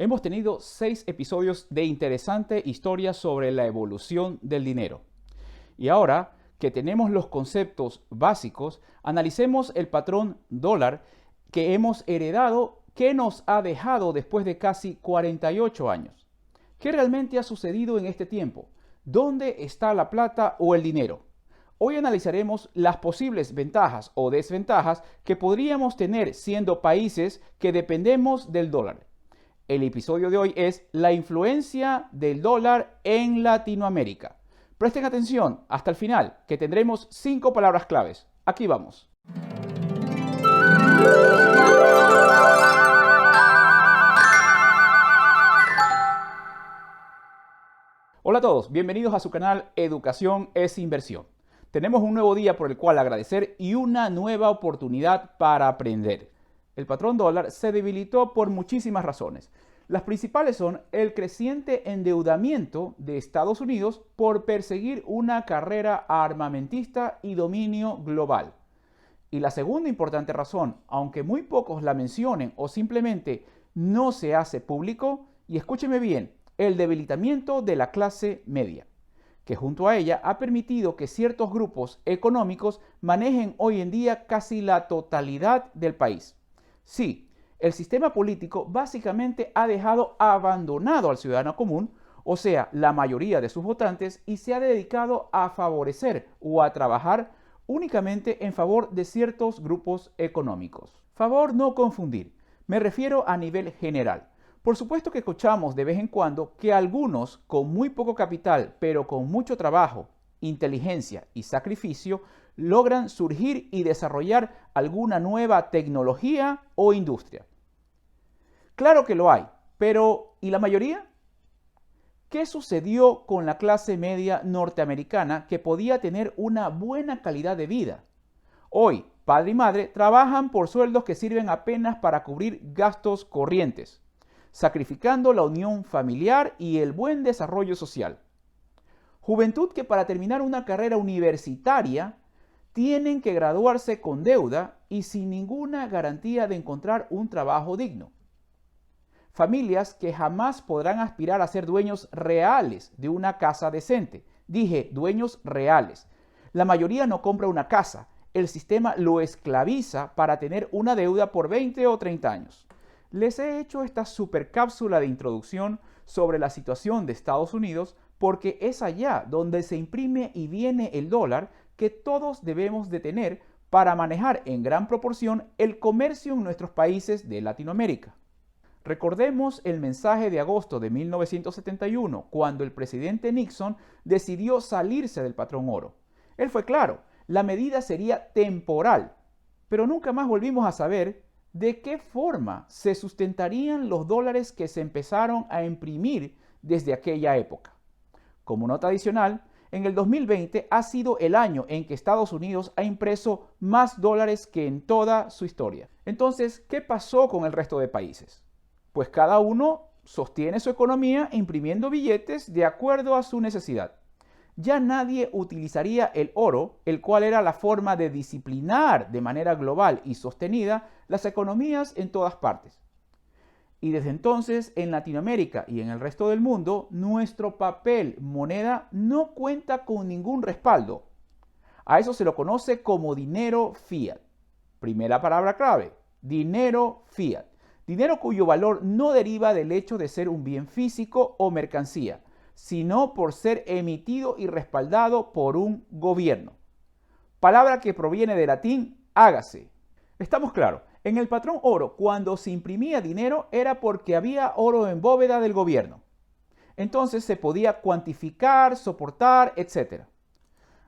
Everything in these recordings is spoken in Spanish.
Hemos tenido 6 episodios de interesante historia sobre la evolución del dinero. Y ahora que tenemos los conceptos básicos, analicemos el patrón dólar que hemos heredado, que nos ha dejado después de casi 48 años. ¿Qué realmente ha sucedido en este tiempo? ¿Dónde está la plata o el dinero? Hoy analizaremos las posibles ventajas o desventajas que podríamos tener siendo países que dependemos del dólar. El episodio de hoy es la influencia del dólar en Latinoamérica. Presten atención hasta el final, que tendremos 5 palabras claves. Aquí vamos. Hola a todos, bienvenidos a su canal Educación es Inversión. Tenemos un nuevo día por el cual agradecer y una nueva oportunidad para aprender. El patrón dólar se debilitó por muchísimas razones. Las principales son el creciente endeudamiento de Estados Unidos por perseguir una carrera armamentista y dominio global. Y la segunda importante razón, aunque muy pocos la mencionen o simplemente no se hace público, y escúcheme bien, el debilitamiento de la clase media, que junto a ella ha permitido que ciertos grupos económicos manejen hoy en día casi la totalidad del país. Sí, el sistema político básicamente ha dejado abandonado al ciudadano común, o sea, la mayoría de sus votantes, y se ha dedicado a favorecer o a trabajar únicamente en favor de ciertos grupos económicos. Favor no confundir, me refiero a nivel general. Por supuesto que escuchamos de vez en cuando que algunos con muy poco capital, pero con mucho trabajo, inteligencia y sacrificio, logran surgir y desarrollar alguna nueva tecnología o industria. Claro que lo hay, pero ¿y la mayoría? ¿Qué sucedió con la clase media norteamericana que podía tener una buena calidad de vida? Hoy, padre y madre trabajan por sueldos que sirven apenas para cubrir gastos corrientes, sacrificando la unión familiar y el buen desarrollo social. Juventud que para terminar una carrera universitaria tienen que graduarse con deuda y sin ninguna garantía de encontrar un trabajo digno. Familias que jamás podrán aspirar a ser dueños reales de una casa decente. Dije, dueños reales. La mayoría no compra una casa. El sistema lo esclaviza para tener una deuda por 20 o 30 años. Les he hecho esta super cápsula de introducción sobre la situación de Estados Unidos porque es allá donde se imprime y viene el dólar que todos debemos de tener para manejar en gran proporción el comercio en nuestros países de Latinoamérica. Recordemos el mensaje de agosto de 1971, cuando el presidente Nixon decidió salirse del patrón oro. Él fue claro, la medida sería temporal, pero nunca más volvimos a saber de qué forma se sustentarían los dólares que se empezaron a imprimir desde aquella época. Como nota adicional, en el 2020 ha sido el año en que Estados Unidos ha impreso más dólares que en toda su historia. Entonces, ¿qué pasó con el resto de países? Pues cada uno sostiene su economía imprimiendo billetes de acuerdo a su necesidad. Ya nadie utilizaría el oro, el cual era la forma de disciplinar de manera global y sostenida las economías en todas partes. Y desde entonces, en Latinoamérica y en el resto del mundo, nuestro papel moneda no cuenta con ningún respaldo. A eso se lo conoce como dinero fiat. Primera palabra clave, dinero fiat. Dinero cuyo valor no deriva del hecho de ser un bien físico o mercancía, sino por ser emitido y respaldado por un gobierno. Palabra que proviene del latín hágase. Estamos claros, en el patrón oro, cuando se imprimía dinero era porque había oro en bóveda del gobierno. Entonces se podía cuantificar, soportar, etc.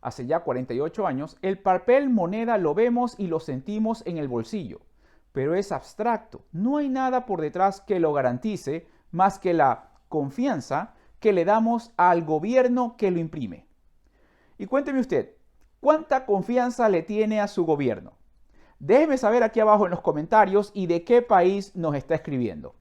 Hace ya 48 años, el papel moneda lo vemos y lo sentimos en el bolsillo. Pero es abstracto, no hay nada por detrás que lo garantice más que la confianza que le damos al gobierno que lo imprime. Y cuénteme usted, ¿cuánta confianza le tiene a su gobierno? Déjeme saber aquí abajo en los comentarios y de qué país nos está escribiendo.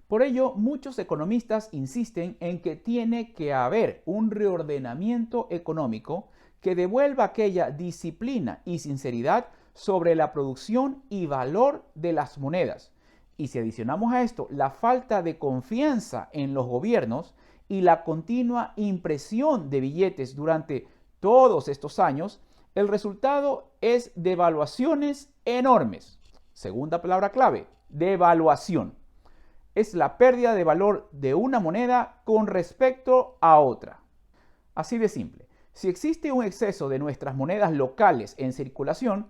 Por ello, muchos economistas insisten en que tiene que haber un reordenamiento económico que devuelva aquella disciplina y sinceridad sobre la producción y valor de las monedas Y si adicionamos a esto la falta de confianza en los gobiernos y la continua impresión de billetes durante todos estos años, el resultado es devaluaciones enormes. Segunda palabra clave, devaluación. Es la pérdida de valor de una moneda con respecto a otra. Así de simple. Si existe un exceso de nuestras monedas locales en circulación,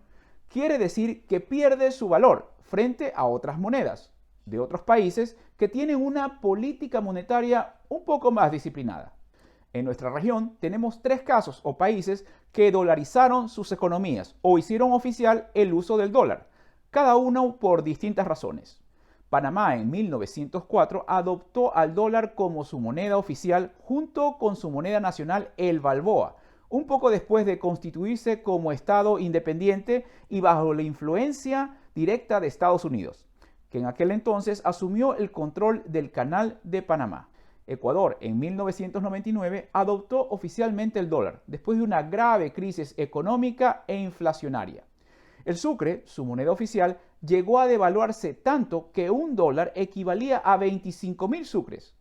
quiere decir que pierde su valor frente a otras monedas de otros países que tienen una política monetaria un poco más disciplinada. En nuestra región tenemos 3 casos o países que dolarizaron sus economías o hicieron oficial el uso del dólar, cada uno por distintas razones. Panamá en 1904 adoptó al dólar como su moneda oficial junto con su moneda nacional, el balboa, un poco después de constituirse como Estado independiente y bajo la influencia directa de Estados Unidos, que en aquel entonces asumió el control del Canal de Panamá. Ecuador en 1999 adoptó oficialmente el dólar después de una grave crisis económica e inflacionaria. El sucre, su moneda oficial, llegó a devaluarse tanto que un dólar equivalía a 25.000 sucres.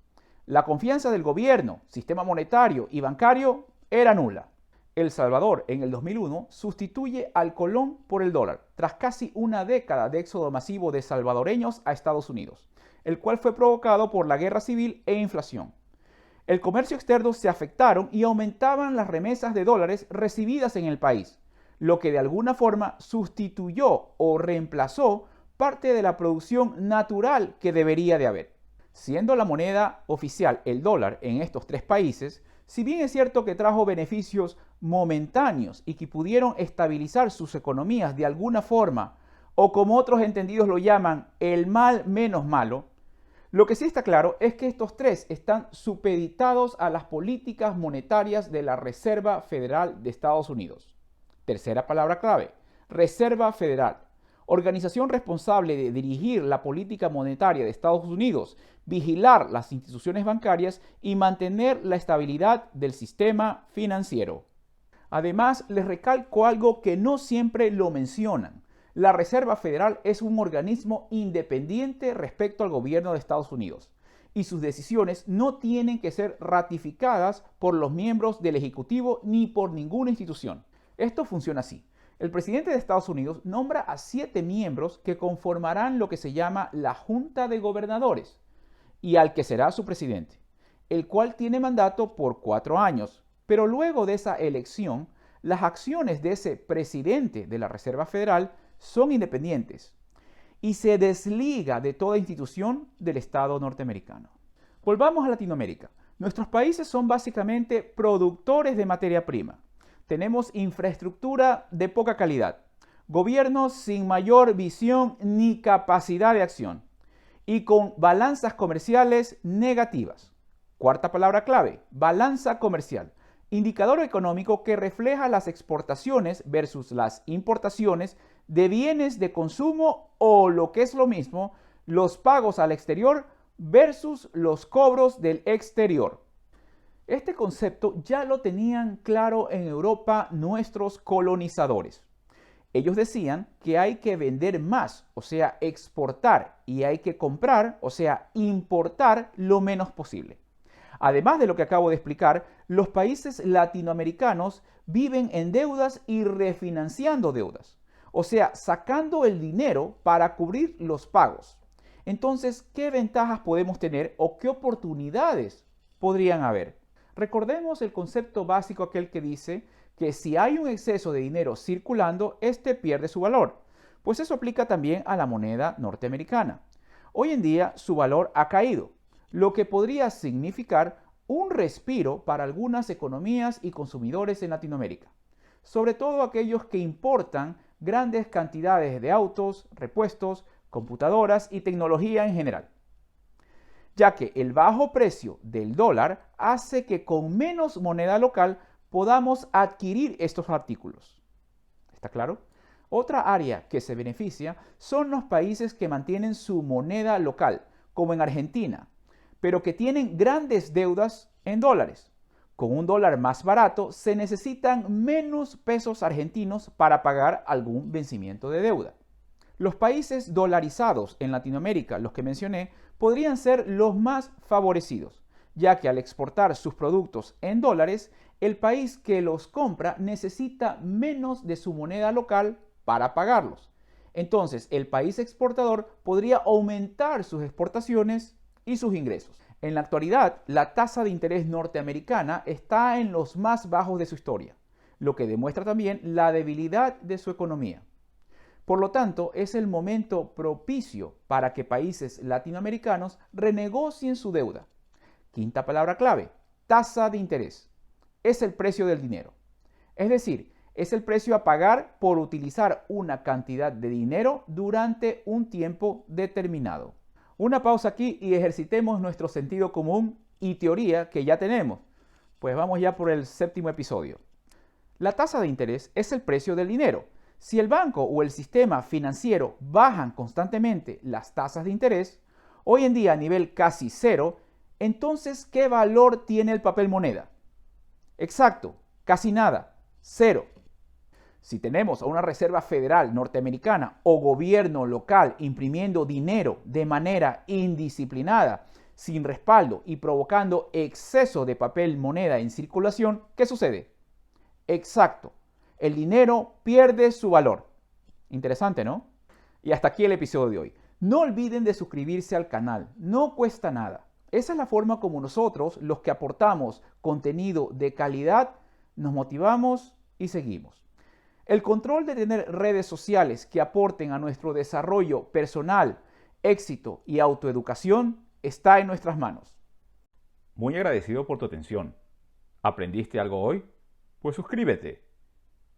La confianza del gobierno, sistema monetario y bancario era nula. El Salvador en el 2001 sustituye al colón por el dólar, tras casi una década de éxodo masivo de salvadoreños a Estados Unidos, el cual fue provocado por la guerra civil e inflación. El comercio externo se afectaron y aumentaban las remesas de dólares recibidas en el país, lo que de alguna forma sustituyó o reemplazó parte de la producción natural que debería de haber. Siendo la moneda oficial el dólar en estos 3 países, si bien es cierto que trajo beneficios momentáneos y que pudieron estabilizar sus economías de alguna forma, o como otros entendidos lo llaman, el mal menos malo, lo que sí está claro es que estos 3 están supeditados a las políticas monetarias de la Reserva Federal de Estados Unidos. Tercera palabra clave, Reserva Federal, organización responsable de dirigir la política monetaria de Estados Unidos, vigilar las instituciones bancarias y mantener la estabilidad del sistema financiero. Además, les recalco algo que no siempre lo mencionan. La Reserva Federal es un organismo independiente respecto al gobierno de Estados Unidos y sus decisiones no tienen que ser ratificadas por los miembros del Ejecutivo ni por ninguna institución. Esto funciona así. El presidente de Estados Unidos nombra a 7 miembros que conformarán lo que se llama la Junta de Gobernadores y al que será su presidente, el cual tiene mandato por 4 años. Pero luego de esa elección, las acciones de ese presidente de la Reserva Federal son independientes y se desliga de toda institución del Estado norteamericano. Volvamos a Latinoamérica. Nuestros países son básicamente productores de materia prima. Tenemos infraestructura de poca calidad, gobiernos sin mayor visión ni capacidad de acción y con balanzas comerciales negativas. Cuarta palabra clave, balanza comercial, indicador económico que refleja las exportaciones versus las importaciones de bienes de consumo o, lo que es lo mismo, los pagos al exterior versus los cobros del exterior. Este concepto ya lo tenían claro en Europa nuestros colonizadores. Ellos decían que hay que vender más, o sea, exportar, y hay que comprar, o sea, importar lo menos posible. Además de lo que acabo de explicar, los países latinoamericanos viven en deudas y refinanciando deudas, o sea, sacando el dinero para cubrir los pagos. Entonces, ¿qué ventajas podemos tener o qué oportunidades podrían haber? Recordemos el concepto básico aquel que dice que si hay un exceso de dinero circulando, este pierde su valor. Pues eso aplica también a la moneda norteamericana. Hoy en día su valor ha caído, lo que podría significar un respiro para algunas economías y consumidores en Latinoamérica, sobre todo aquellos que importan grandes cantidades de autos, repuestos, computadoras y tecnología en general, ya que el bajo precio del dólar hace que con menos moneda local podamos adquirir estos artículos. ¿Está claro? Otra área que se beneficia son los países que mantienen su moneda local, como en Argentina, pero que tienen grandes deudas en dólares. Con un dólar más barato se necesitan menos pesos argentinos para pagar algún vencimiento de deuda. Los países dolarizados en Latinoamérica, los que mencioné, podrían ser los más favorecidos, ya que al exportar sus productos en dólares, el país que los compra necesita menos de su moneda local para pagarlos. Entonces, el país exportador podría aumentar sus exportaciones y sus ingresos. En la actualidad, la tasa de interés norteamericana está en los más bajos de su historia, lo que demuestra también la debilidad de su economía. Por lo tanto, es el momento propicio para que países latinoamericanos renegocien su deuda. Quinta palabra clave, tasa de interés. Es el precio del dinero. Es decir, es el precio a pagar por utilizar una cantidad de dinero durante un tiempo determinado. Una pausa aquí y ejercitemos nuestro sentido común y teoría que ya tenemos. Pues vamos ya por el 7º episodio. La tasa de interés es el precio del dinero. Si el banco o el sistema financiero bajan constantemente las tasas de interés, hoy en día a nivel casi cero, entonces ¿qué valor tiene el papel moneda? Exacto, casi nada, cero. Si tenemos a una Reserva Federal norteamericana o gobierno local imprimiendo dinero de manera indisciplinada, sin respaldo y provocando exceso de papel moneda en circulación, ¿qué sucede? Exacto, el dinero pierde su valor. Interesante, ¿no? Y hasta aquí el episodio de hoy. No olviden de suscribirse al canal, no cuesta nada. Esa es la forma como nosotros, los que aportamos contenido de calidad, nos motivamos y seguimos. El control de tener redes sociales que aporten a nuestro desarrollo personal, éxito y autoeducación está en nuestras manos. Muy agradecido por tu atención. ¿Aprendiste algo hoy? Pues suscríbete.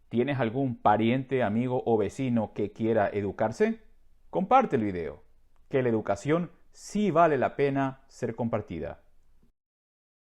¿Tienes algún pariente, amigo o vecino que quiera educarse? Comparte el video, que la educación sí vale la pena ser compartida.